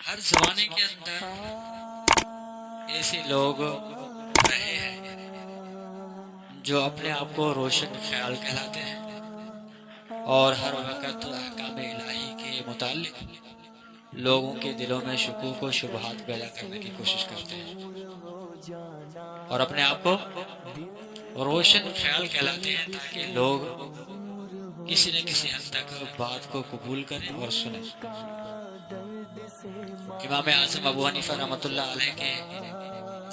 ہر زمانے کے اندر ایسے لوگ رہے ہیں جو اپنے آپ کو روشن خیال کہلاتے ہیں اور ہر وقت احکام الہی کے متعلق لوگوں کے دلوں میں شکوک و شبہات پیدا کرنے کی کوشش کرتے ہیں اور اپنے آپ کو روشن خیال کہلاتے ہیں تاکہ لوگ کسی نہ کسی حد تک بات کو قبول کریں اور سنیں۔ امام اعظم ابو حنیفہ رحمۃ اللہ علیہ کے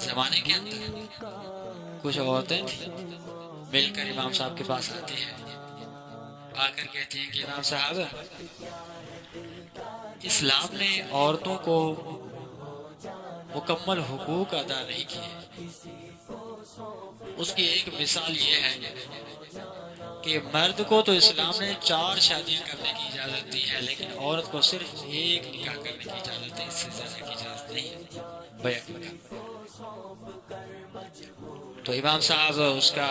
زمانے کے اندر کچھ عورتیں تھیں، مل کر امام صاحب کے پاس آتی ہیں، آ کر کہتی ہیں کہ امام صاحب، اسلام نے عورتوں کو مکمل حقوق ادا نہیں کیے۔ اس کی ایک مثال یہ ہے کہ مرد کو تو اسلام نے 4 شادیاں کرنے کی اجازت دی ہے، لیکن عورت کو صرف ایک نکاح کرنے کی اجازت ہے، اس سے زیادہ کی اجازت نہیں ہے، بیعت نکاح۔ تو امام صاحب اس کا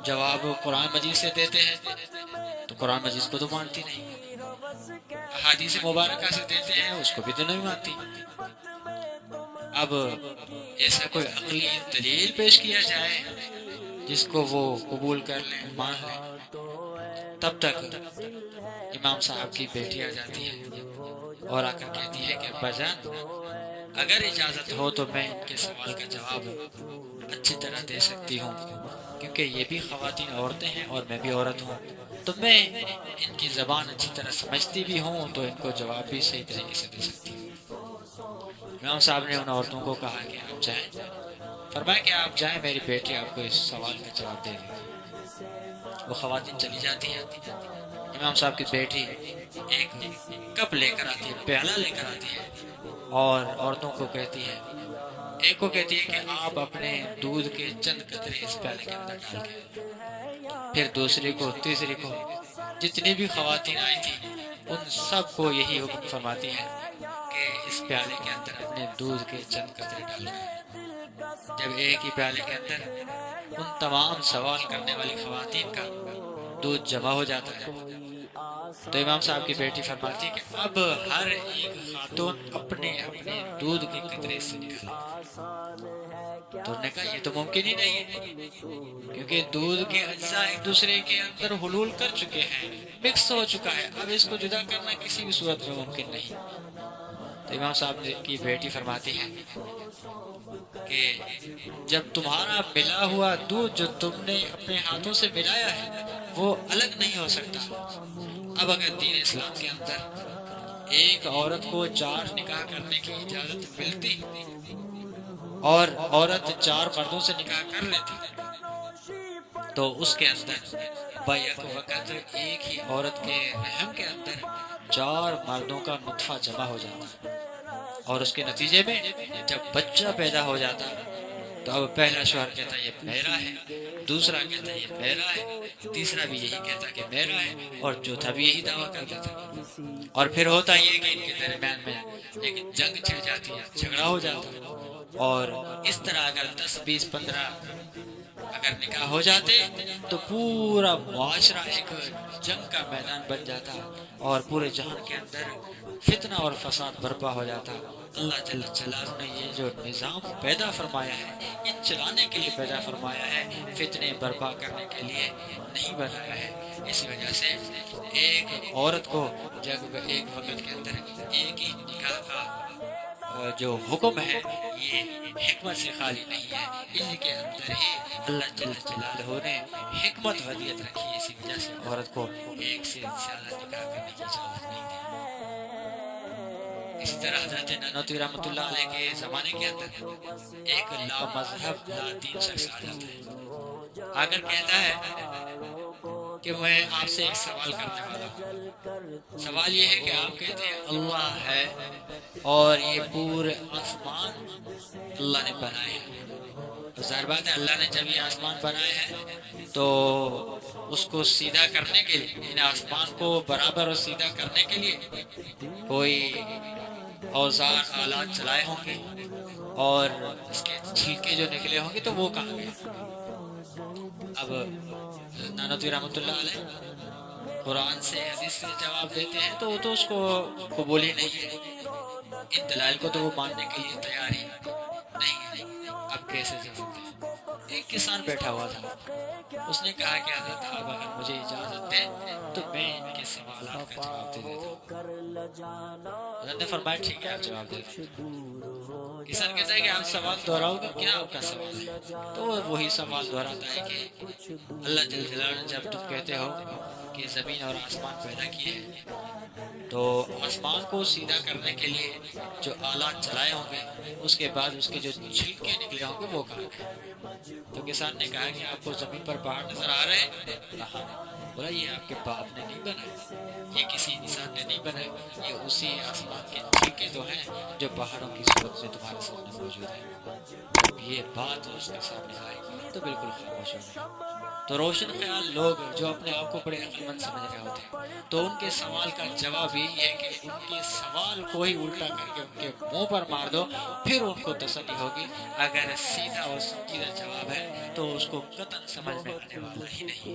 جواب قرآن مجید سے دیتے ہیں، تو قرآن مجید کو تو مانتی نہیں، احادیث مبارکہ سے دیتے ہیں، اس کو بھی تو نہیں مانتی۔ اب ایسا کوئی عقلی دلیل پیش کیا جائے جس کو وہ قبول کر لیں، مان لیں، تب تک امام صاحب کی بیٹی آ جاتی ہے اور آ کر کہتی ہے کہ ابا جان، اگر اجازت ہو تو میں ان کے سوال کا جواب اچھی طرح دے سکتی ہوں، کیونکہ یہ بھی خواتین عورتیں ہیں اور میں بھی عورت ہوں، تو میں ان کی زبان اچھی طرح سمجھتی بھی ہوں، تو ان کو جواب بھی صحیح طریقے سے دے سکتی ہوں۔ امام صاحب نے ان عورتوں کو کہا کہ آپ جائیں، فرمایا کہ آپ جائیں، میری بیٹی آپ کو اس سوال کا جواب دے گی۔ وہ خواتین چلی جاتی ہیں، امام صاحب کی بیٹی ایک کپ لے کر آتی ہے، پیالہ لے کر آتی ہے اور عورتوں کو کہتی ہے، ایک کو کہتی ہے کہ آپ اپنے دودھ کے چند قطرے اس پیالے کے اندر ڈال کے، پھر دوسری کو، تیسری کو، جتنی بھی خواتین آئی تھی ان سب کو یہی حکم فرماتی ہے کہ اس پیالے کے اندر اپنے دودھ کے چند قطرے ڈال کر، جب ایک ہی پیالے کے اندر ان تمام سوال کرنے والی خواتین کا دودھ جمع ہو جاتا ہے، تو امام صاحب کی بیٹی فرماتی ہے کہ اب ہر ایک خاتون اپنے اپنے دودھ کے قطرے سے نکالے۔ تو انہوں نے کہا یہ تو ممکن ہی نہیں ہے، کیونکہ دودھ کے اجزاء ایک دوسرے کے اندر حلول کر چکے ہیں، مکس ہو چکا ہے، اب اس کو جدا کرنا کسی بھی صورت میں ممکن نہیں۔ تو امام صاحب کی بیٹی فرماتی ہے کہ جب تمہارا ملا ہوا دودھ جو تم نے اپنے ہاتھوں سے ملایا ہے وہ الگ نہیں ہو سکتا، اب اگر دین اسلام کے اندر ایک عورت کو 4 نکاح کرنے کی اجازت ملتی اور عورت 4 مردوں سے نکاح کر لیتی، تو اس کے اندر بیک وقت ایک ہی عورت کے رحم کے اندر 4 مردوں کا نطفہ جمع ہو جاتا، اور اس کے نتیجے میں جب بچہ پیدا ہو جاتا تو اب پہلا شوہر کہتا یہ میرا ہے، دوسرا کہتا یہ میرا ہے، تیسرا بھی یہی کہتا کہ میرا ہے، اور چوتھا بھی یہی دعویٰ کرتا تھا، اور پھر ہوتا یہ کہ ان کے درمیان میں ایک جنگ چھڑ جاتی ہے، جھگڑا ہو جاتا، اور اس طرح اگر 10 20 15 اگر نکاح ہو جاتے تو پورا معاشرہ ایک جنگ کا میدان بن جاتا اور پورے جہان کے اندر فتنہ اور فساد برپا ہو جاتا۔ اللہ جل جلالہ نے یہ جو نظام پیدا فرمایا ہے یہ چلانے کے لیے پیدا فرمایا ہے، فتنے برپا کرنے کے لیے نہیں بنایا ہے۔ اسی وجہ سے ایک عورت کو جب ایک وقت کے اندر ایک ہی نکاح کا جو حکم ہے یہ حکمت سے خالی نہیں ہے، ان کے اندر ہی اللہ جل جلالہ نے حکمت ودیت رکھی ہے، اسی وجہ سے عورت کو ایک سے زیادہ نکاح کرنے کی اجازت نہیں دی۔ اسی طرح حضرت نانوتوی رحمۃ اللہ علیہ کے زمانے کے اندر ایک لا مذہب لا دین شخص آ جاتا ہے، آ کر کہتا ہے کہ میں آپ سے ایک سوال کرنے والا ہوں، سوال یہ ہے کہ آپ کہتے ہیں اللہ ہے اور یہ پورے آسمان اللہ نے بنائے ہیں، تو ظاہر بات ہے اللہ نے جب یہ آسمان بنائے ہیں تو اس کو سیدھا کرنے کے لیے، ان آسمان کو برابر اور سیدھا کرنے کے لیے کوئی اوزار آلات چلائے ہوں گے، اور اس کے چھلکے جو نکلے ہوں گے تو وہ کہاں گئے؟ اب نانوتوی رحمۃ اللہ علیہ قرآن سے حدیث سے جواب دیتے ہیں تو وہ تو اس کو قبول ہی نہیں ہے، ان دلائل کو تو وہ ماننے کے لیے تیار ہی نہیں ہے۔ اب کیسے جواب دیں؟ ایک کسان بیٹھا ہوا تھا، اس نے کہا کہ حضرت آپ اگر مجھے اجازت دیں تو میں ان کے سوالات کا جواب دے دیتا ہوں۔ حضرت نے فرمایا ٹھیک ہے، آپ جواب دے دو۔ کسان کہتا ہے کہ آپ سوال دہراؤ گے، کیا آپ کا سوال ہے؟ تو وہ وہی سوال دہراتا ہے کہ اللہ جل جلالہ جب تم کہتے ہو کہ زمین اور آسمان پیدا کیے ہیں تو آسمان کو سیدھا کرنے کے لیے جو آلات چلائے ہوں گے، اس کے بعد اس کے جو چھلکے نکلے ہوں گے وہ کہاں گئے؟ تو کسان نے کہا کہ آپ کو زمین پر پہاڑ نظر آ رہے ہیں؟ کہا بولا یہ آپ کے باپ نے نہیں بنائے، یہ کسی انسان نے نہیں بنائے، یہ اسی آسمان کے چھلکے تو ہیں جو پہاڑوں کی صورت میں تمہارے سامنے موجود ہیں۔ جب یہ بات اس کے سامنے آئے گی تو بالکل خاموش ہو گئے۔ تو روشن خیال لوگ جو اپنے آپ کو بڑے عقل مند سمجھ رہے ہوتے ہیں، تو ان کے سوال کا جواب یہی ہے کہ ان کے سوال کو ہی الٹا کر کے ان کے منہ پر مار دو، پھر ان کو تسلی ہوگی۔ اگر سیدھا اور سنجیدہ جواب ہے تو اس کو قطعاً سمجھ میں آنے والا ہی نہیں۔